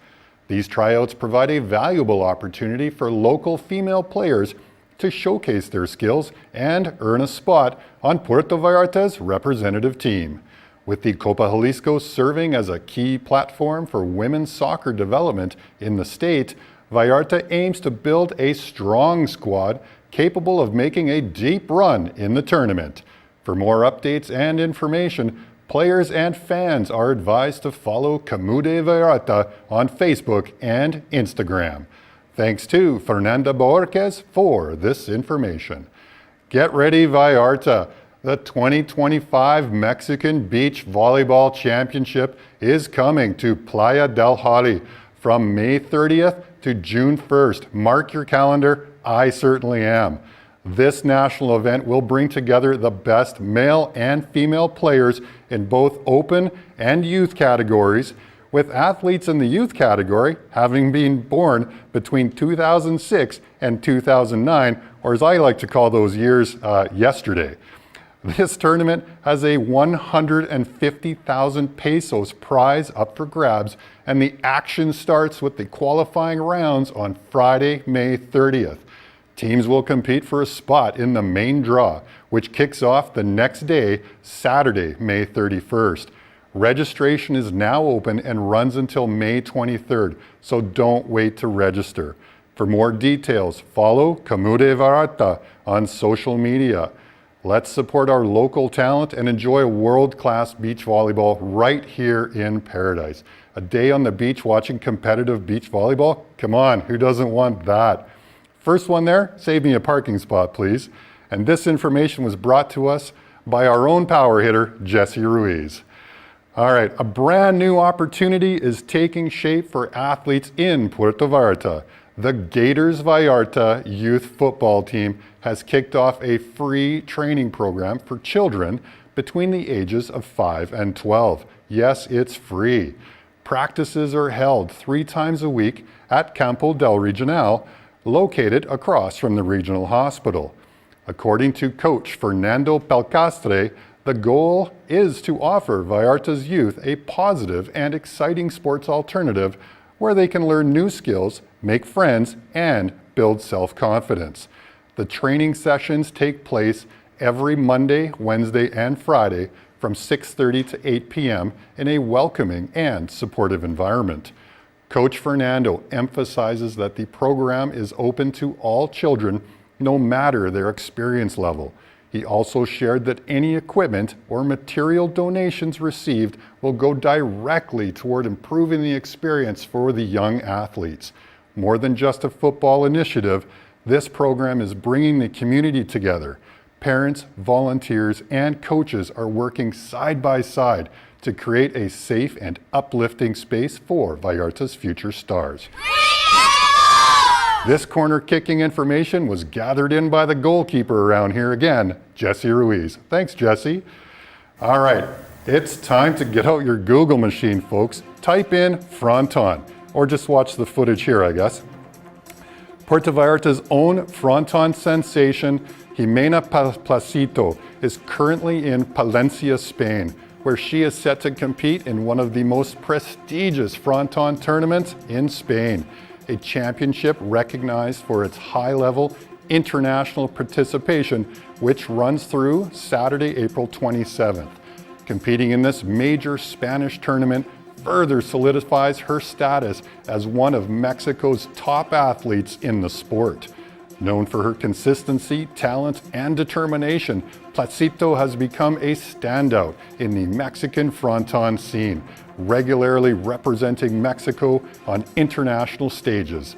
These tryouts provide a valuable opportunity for local female players to showcase their skills and earn a spot on Puerto Vallarta's representative team. With the Copa Jalisco serving as a key platform for women's soccer development in the state, Vallarta aims to build a strong squad capable of making a deep run in the tournament. For more updates and information, Players and fans are advised to follow Campo de Vallarta on Facebook and Instagram. Thanks to Fernanda Borges for this information. Get ready, Vallarta. The 2025 Mexican Beach Volleyball Championship is coming to Playa del Jari from May 30th to June 1st. Mark your calendar, I certainly am. This national event will bring together the best male and female players in both open and youth categories, with athletes in the youth category having been born between 2006 and 2009, or as I like to call those years, yesterday. This tournament has a 150,000 pesos prize up for grabs, and the action starts with the qualifying rounds on Friday, May 30th. Teams will compete for a spot in the main draw, which kicks off the next day, Saturday, May 31st. Registration is now open and runs until May 23rd, so don't wait to register. For more details, follow Campo de Vallarta on social media. Let's support our local talent and enjoy world-class beach volleyball right here in Paradise. A day on the beach watching competitive beach volleyball? Come on, who doesn't want that? First one there, save me a parking spot, please. And this information was brought to us by our own power hitter, Jesse Ruiz. All right, a brand new opportunity is taking shape for athletes in Puerto Vallarta. The Gators Vallarta youth football team has kicked off a free training program for children between the ages of 5 and 12. Yes, it's free. Practices are held 3 times a week at Campo del Regional, located across from the regional hospital. According to coach Fernando Pelcastre, the goal is to offer Vallarta's youth a positive and exciting sports alternative where they can learn new skills, make friends, and build self-confidence. The training sessions take place every Monday, Wednesday, and Friday from 6:30 to 8 p.m. in a welcoming and supportive environment. Coach Fernando emphasizes that the program is open to all children, no matter their experience level. He also shared that any equipment or material donations received will go directly toward improving the experience for the young athletes. More than just a football initiative, this program is bringing the community together. Parents, volunteers, and coaches are working side by side to create a safe and uplifting space for Vallarta's future stars. This corner kicking information was gathered in by the goalkeeper around here again, Jesse Ruiz. Thanks, Jesse. All right, it's time to get out your Google machine, folks. Type in Fronton, or just watch the footage here, I guess. Puerto Vallarta's own Fronton sensation, Jimena Placito, is currently in Palencia, Spain, where she is set to compete in one of the most prestigious Fronton tournaments in Spain, a championship recognized for its high-level international participation, which runs through Saturday, April 27th. Competing in this major Spanish tournament further solidifies her status as one of Mexico's top athletes in the sport. Known for her consistency, talent, and determination, Placito has become a standout in the Mexican Fronton scene, regularly representing Mexico on international stages.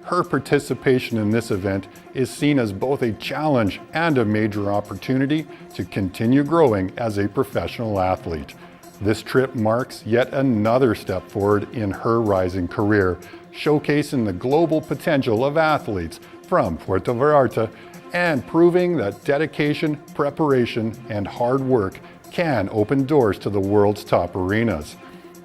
Her participation in this event is seen as both a challenge and a major opportunity to continue growing as a professional athlete. This trip marks yet another step forward in her rising career, showcasing the global potential of athletes from Puerto Vallarta and proving that dedication, preparation, and hard work can open doors to the world's top arenas.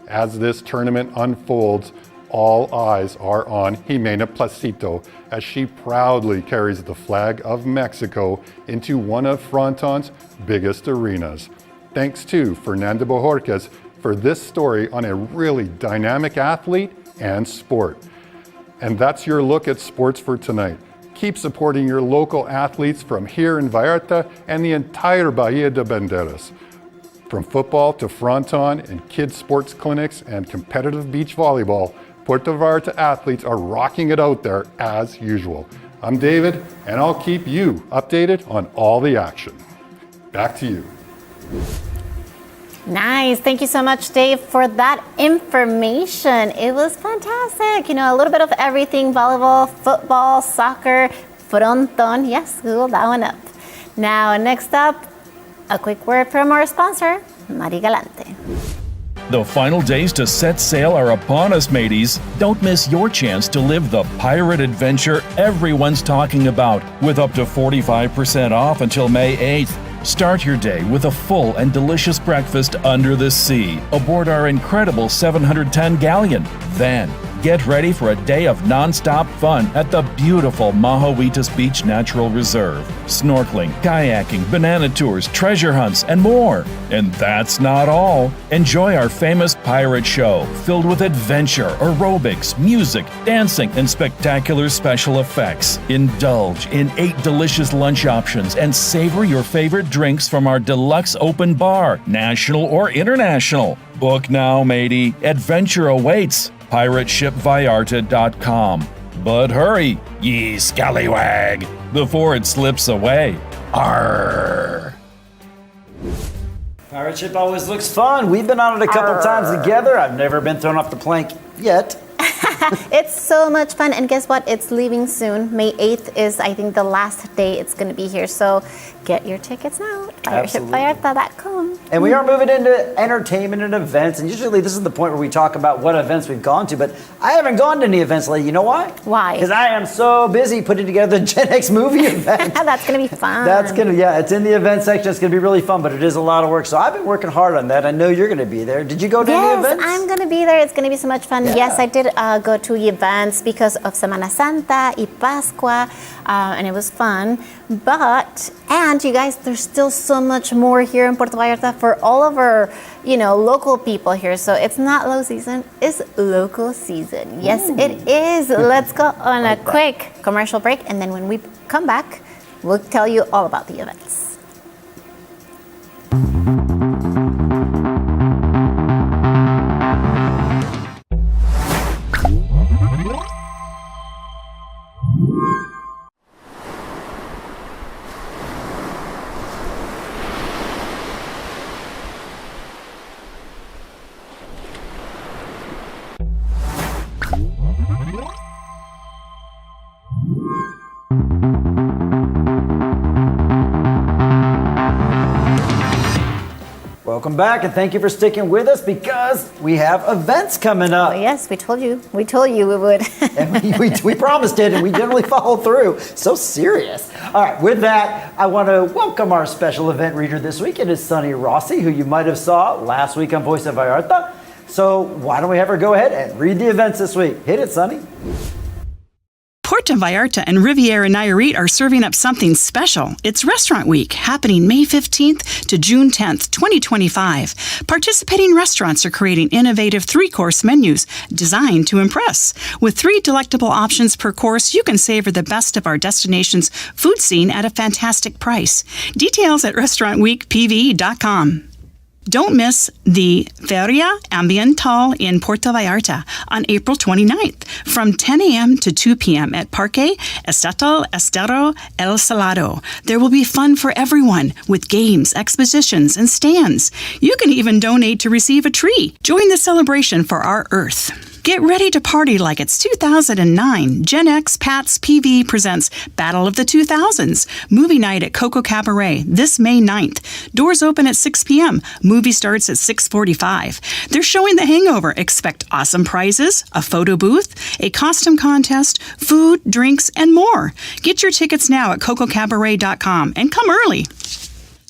As this tournament unfolds, all eyes are on Jimena Placito as she proudly carries the flag of Mexico into one of Fronton's biggest arenas. Thanks to Fernando Borges for this story on a really dynamic athlete and sport. And that's your look at sports for tonight. Keep supporting your local athletes from here in Vallarta and the entire Bahía de Banderas. From football to Fronton and kids sports clinics and competitive beach volleyball, Puerto Vallarta athletes are rocking it out there as usual. I'm David, and I'll keep you updated on all the action. Back to you. Nice. Thank you so much, Dave, for that information. It was fantastic. You know, a little bit of everything: volleyball, football, soccer, fronton. Yes, Google that one up. Now, next up, a quick word from our sponsor, Mari Galante. The final days to set sail are upon us, mateys. Don't miss your chance to live the pirate adventure everyone's talking about, with up to 45% off until May 8th. Start your day with a full and delicious breakfast under the sea aboard our incredible 700-ton galleon. Then, get ready for a day of non-stop fun at the beautiful Mahahuitas Beach Natural Reserve. Snorkeling, kayaking, banana tours, treasure hunts, and more. And that's not all. Enjoy our famous pirate show, filled with adventure, aerobics, music, dancing, and spectacular special effects. Indulge in 8 delicious lunch options and savor your favorite drinks from our deluxe open bar, national or international. Book now, matey. Adventure awaits. PirateshipVallarta.com. But hurry, ye scallywag, before it slips away. Arr! Pirate ship always looks fun. We've been on it a couple times together. I've never been thrown off the plank yet. It's so much fun, and guess what? It's leaving soon. May 8th is, I think, the last day it's going to be here. So get your tickets now at pirateshipvallarta.com. And we are moving into entertainment and events, and usually this is the point where we talk about what events we've gone to, but I haven't gone to any events lately. You know why? Why? Because I am so busy putting together the Gen X movie event. That's going to be fun. It's in the event section. It's going to be really fun, but it is a lot of work. So I've been working hard on that. I know you're going to be there. Did you go to any events? Yes, I'm going to be there. It's going to be so much fun. Yeah. Yes, I did go to events because of Semana Santa y Pascua, and it was fun. And you guys, there's still so much more here in Puerto Vallarta for all of our, local people here. So it's not low season, it's local season. Yes, it is. Let's go on a quick commercial break, and then when we come back, we'll tell you all about the events. Welcome back, and thank you for sticking with us because we have events coming up. Oh, yes, we told you. We told you we would. And we promised it, and we generally follow through. So serious. All right, with that, I want to welcome our special event reader this week. It is Sunny Rossi, who you might have saw last week on Voice of Vallarta. So why don't we have her go ahead and read the events this week? Hit it, Sunny. Puerto Vallarta and Riviera Nayarit are serving up something special. It's Restaurant Week, happening May 15th to June 10th, 2025. Participating restaurants are creating innovative 3-course menus designed to impress. With 3 delectable options per course, you can savor the best of our destination's food scene at a fantastic price. Details at restaurantweekpv.com. Don't miss the Feria Ambiental in Puerto Vallarta on April 29th from 10 a.m. to 2 p.m. at Parque Estatal Estero El Salado. There will be fun for everyone with games, expositions, and stands. You can even donate to receive a tree. Join the celebration for our Earth. Get ready to party like it's 2009. Gen X Pats PV presents Battle of the 2000s. Movie night at Coco Cabaret this May 9th. Doors open at 6 p.m. Movie starts at 6:45. They're showing The Hangover. Expect awesome prizes, a photo booth, a costume contest, food, drinks, and more. Get your tickets now at cococabaret.com and come early.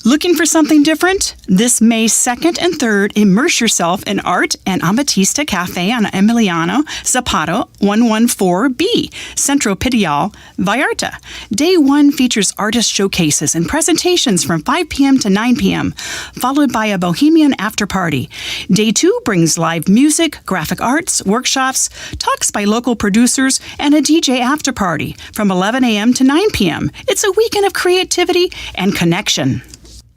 Looking for something different? This May 2nd and 3rd, immerse yourself in art and Amatista Cafe on Emiliano Zapata 114B, Centro Pidial, Vallarta. Day 1 features artist showcases and presentations from 5 p.m. to 9 p.m., followed by a bohemian after-party. Day 2 brings live music, graphic arts, workshops, talks by local producers, and a DJ after-party from 11 a.m. to 9 p.m. It's a weekend of creativity and connection.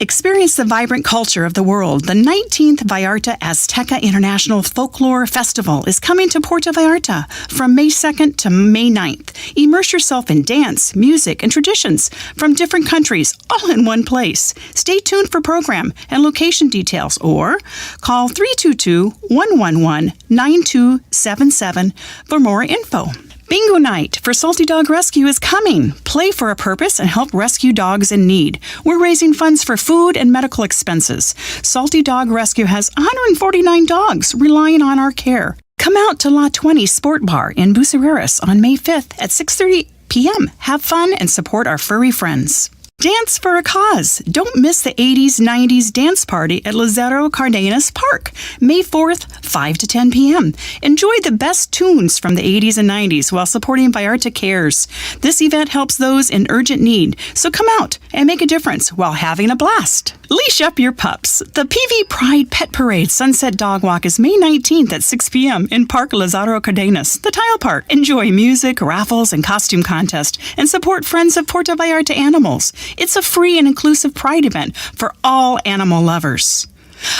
Experience the vibrant culture of the world. The 19th Vallarta Azteca International Folklore Festival is coming to Puerto Vallarta from May 2nd to May 9th. Immerse yourself in dance, music, and traditions from different countries, all in one place. Stay tuned for program and location details or call 322-111-9277 for more info. Bingo Night for Salty Dog Rescue is coming. Play for a purpose and help rescue dogs in need. We're raising funds for food and medical expenses. Salty Dog Rescue has 149 dogs relying on our care. Come out to La 20 Sport Bar in Bucereras on May 5th at 6:30 p.m. Have fun and support our furry friends. Dance for a cause. Don't miss the 80s, 90s dance party at Lazaro Cardenas Park, May 4th, 5 to 10 p.m. Enjoy the best tunes from the 80s and 90s while supporting Vallarta Cares. This event helps those in urgent need, so come out and make a difference while having a blast. Leash up your pups. The PV Pride Pet Parade Sunset Dog Walk is May 19th at 6 p.m. in Park Lazaro Cardenas, the Tile Park. Enjoy music, raffles, and costume contest, and support Friends of Puerto Vallarta Animals. It's a free and inclusive Pride event for all animal lovers.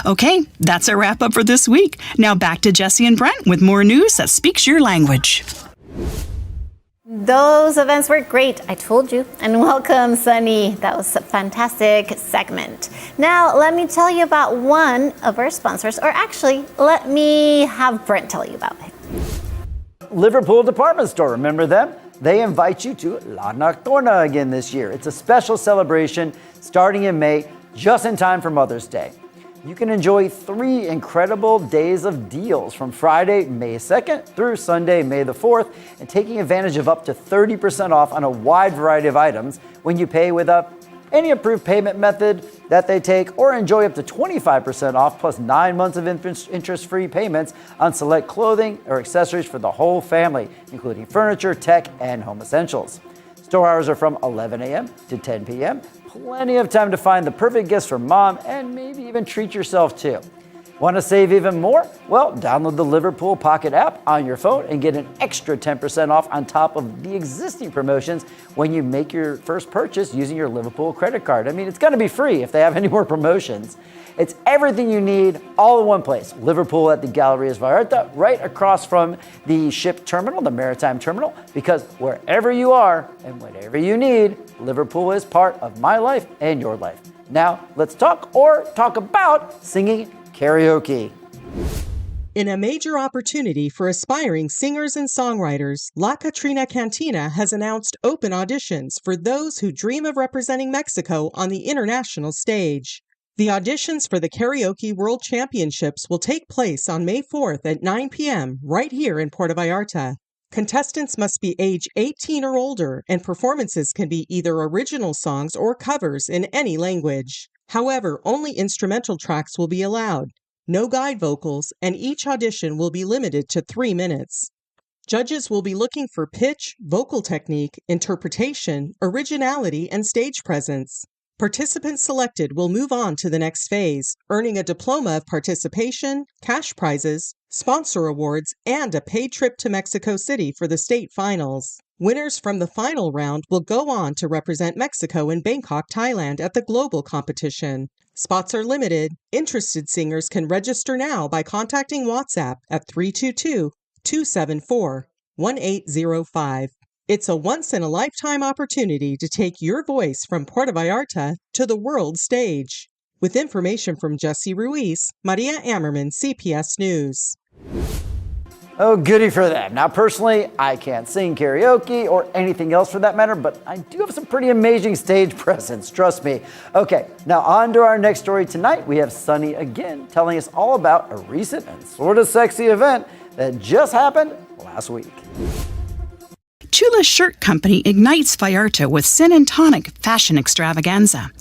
Okay, that's a wrap up for this week. Now back to Jesse and Brent with more news that speaks your language. Those events were great, I told you. And welcome, Sunny. That was a fantastic segment. Now, let me tell you about one of our sponsors, or actually, let me have Brent tell you about it. Liverpool Department Store, remember them? They invite you to La Nocturna again this year. It's a special celebration starting in May, just in time for Mother's Day. You can enjoy 3 incredible days of deals from Friday, May 2nd through Sunday, May the 4th, and taking advantage of up to 30% off on a wide variety of items when you pay with any approved payment method that they take, or enjoy up to 25% off plus 9 months of interest-free payments on select clothing or accessories for the whole family, including furniture, tech, and home essentials. Store hours are from 11 a.m. to 10 p.m. Plenty of time to find the perfect gifts for mom and maybe even treat yourself too. Want to save even more? Well, download the Liverpool Pocket app on your phone and get an extra 10% off on top of the existing promotions when you make your first purchase using your Liverpool credit card. I mean, it's going to be free if they have any more promotions. It's everything you need all in one place. Liverpool at the Gallerias Vallarta, right across from the ship terminal, the maritime terminal, because wherever you are and whatever you need, Liverpool is part of my life and your life. Now, let's talk about singing karaoke. In a major opportunity for aspiring singers and songwriters, La Catrina Cantina has announced open auditions for those who dream of representing Mexico on the international stage. The auditions for the Karaoke World Championships will take place on May 4th at 9 p.m. right here in Puerto Vallarta. Contestants must be age 18 or older, and performances can be either original songs or covers in any language. However, only instrumental tracks will be allowed. No guide vocals, and each audition will be limited to 3 minutes. Judges will be looking for pitch, vocal technique, interpretation, originality, and stage presence. Participants selected will move on to the next phase, earning a diploma of participation, cash prizes, sponsor awards, and a paid trip to Mexico City for the state finals. Winners from the final round will go on to represent Mexico in Bangkok, Thailand at the global competition. Spots are limited. Interested singers can register now by contacting WhatsApp at 322-274-1805. It's a once-in-a-lifetime opportunity to take your voice from Puerto Vallarta to the world stage. With information from Jesse Ruiz, Maria Ammerman, CPS News. Oh, goody for them. Now, personally, I can't sing karaoke or anything else for that matter, but I do have some pretty amazing stage presence, trust me. Okay, now on to our next story tonight. We have Sunny again telling us all about a recent and sort of sexy event that just happened last week. Chula Shirt Company ignites Vallarta with Sin and Tonic fashion extravaganza.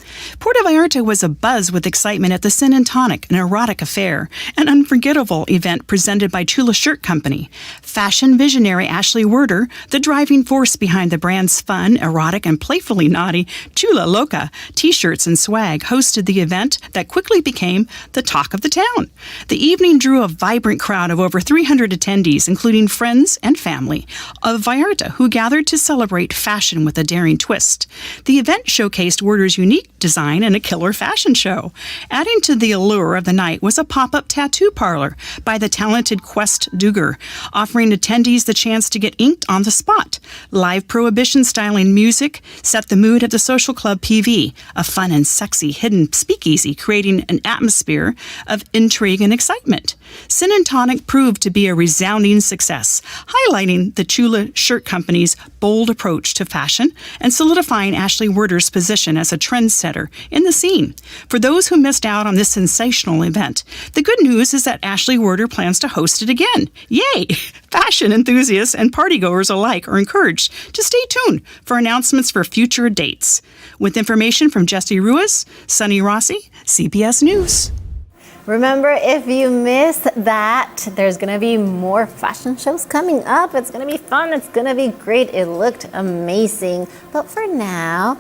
Puerto Vallarta was abuzz with excitement at the Sin and Tonic, an erotic affair, an unforgettable event presented by Chula Shirt Company. Fashion visionary Ashley Werder, the driving force behind the brand's fun, erotic, and playfully naughty Chula Loca t-shirts and swag, hosted the event that quickly became the talk of the town. The evening drew a vibrant crowd of over 300 attendees, including friends and family of Vallarta, who gathered to celebrate fashion with a daring twist. The event showcased Werder's unique design and a killer fashion show. Adding to the allure of the night was a pop-up tattoo parlor by the talented Quest Duger, offering attendees the chance to get inked on the spot. Live prohibition-styling music set the mood at the Social Club PV, a fun and sexy hidden speakeasy creating an atmosphere of intrigue and excitement. Sin and Tonic proved to be a resounding success, highlighting the Chula Shirt Company's bold approach to fashion and solidifying Ashley Werder's position as a trendsetter in the scene. For those who missed out on this sensational event, the good news is that Ashley Werder plans to host it again. Yay! Fashion enthusiasts and partygoers alike are encouraged to stay tuned for announcements for future dates. With information from Jesse Ruiz, Sunny Rossi, CPS News. Remember, if you missed that, there's going to be more fashion shows coming up. It's going to be fun. It's going to be great. It looked amazing. But for now,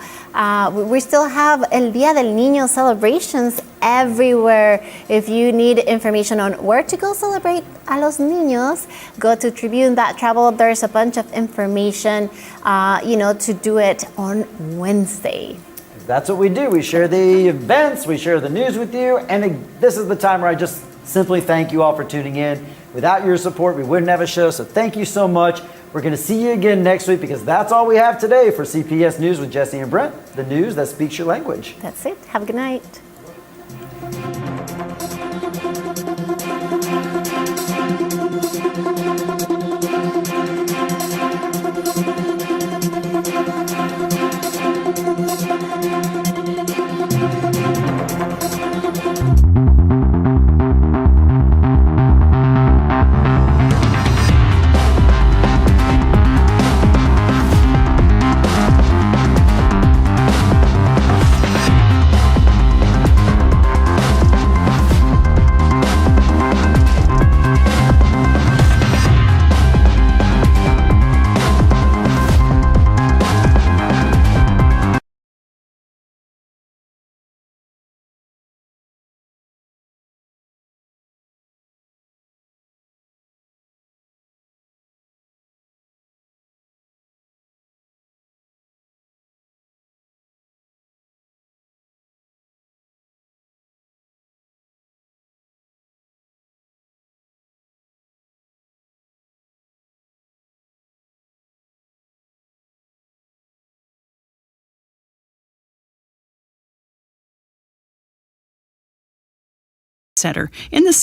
we still have El Día del Niño celebrations everywhere. If you need information on where to go celebrate a los niños, go to Tribune.travel. There's a bunch of information, to do it on Wednesday. That's what we do. We share the events, we share the news with you, and this is the time where I just simply thank you all for tuning in. Without your support, we wouldn't have a show, so thank you so much. We're going to see you again next week because that's all we have today for CPS News with Jesse and Brent, the news that speaks your language. That's it. Have a good night. Center in the